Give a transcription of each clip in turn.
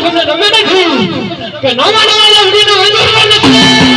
તમને ગમે નથી કે નવા નવા લવડીનો વંદોરવા નથી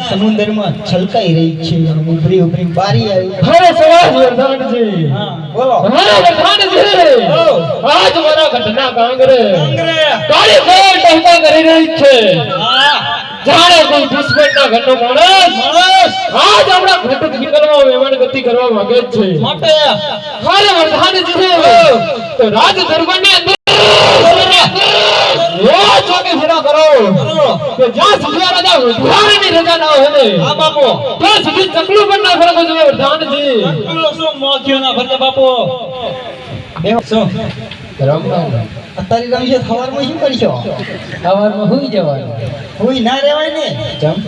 समुद्र में छलकाई रही छे उभरी उभरी बारी आई अरे सवाज वरदान जी हां बोलो अरे वरदान जी आज मारा घटना कांगरे काली कोट टहका કરી રહી છે હા જાણે કોઈ દુશ્મનના ઘરનો માણસ આજ આપણા ઘટક નીકળવા વેવાણ ગતિ કરવા માંગે છે માટે હાલે વરદાન જી તો રાજ દરબારની અંદર એ ચોકે ફેરા કરો કે જ્યાં સુધી રાજા ઉધારની રજા ના હોય હા બાપુ ત્યાં સુધી ચકલું પણ ના ફરકો જોઈએ વરદાનજી ચકલું શું મોખ્યો ના ફરકે બાપુ દેવ સો રમવા અત્યારે રમશે સવારમાં શું કરશો સવારમાં હુઈ જવાનું હુઈ ના રહેવાય ને જમ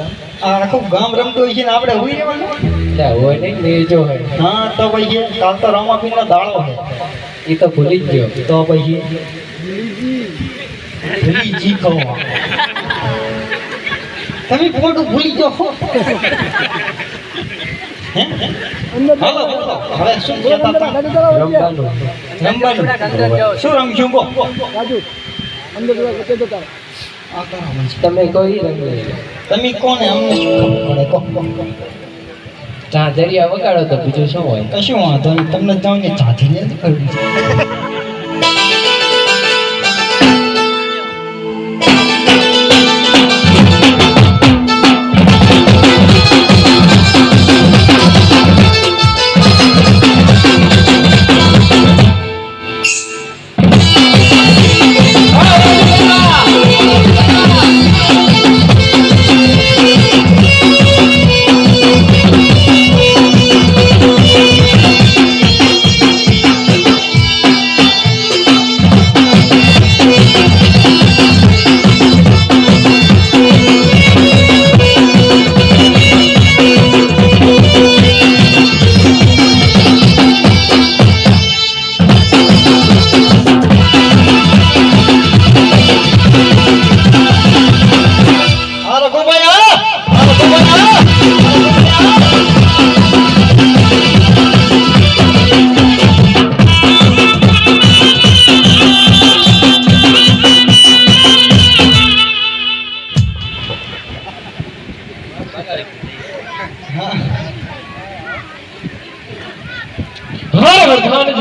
આ આખું ગામ રમતું હોય છે ને આપણે હુઈ રહેવાનું લે હોય નહીં લેજો હે હા તો પછી કાલ તો રમાપીનો દાડો છે એ તો ભૂલી જ ગયો તો પછી ભૂલી જી કહો તમે પોટું ભૂલી ગયો હે હાલો હવે શું કહેતા હતા રમવાનું શું રમશું કો રાજુ અંદર કે તો તમે કોઈ રંગ તમે કોને અમને શું ખબર પડે કો ચાંદરિયા વગાડો તો બીજું શું હોય કશું વાંધો નહીં તમને જાઉં ને ચાંદરિયા જ કરવું છે હા હા પ્રધાનજી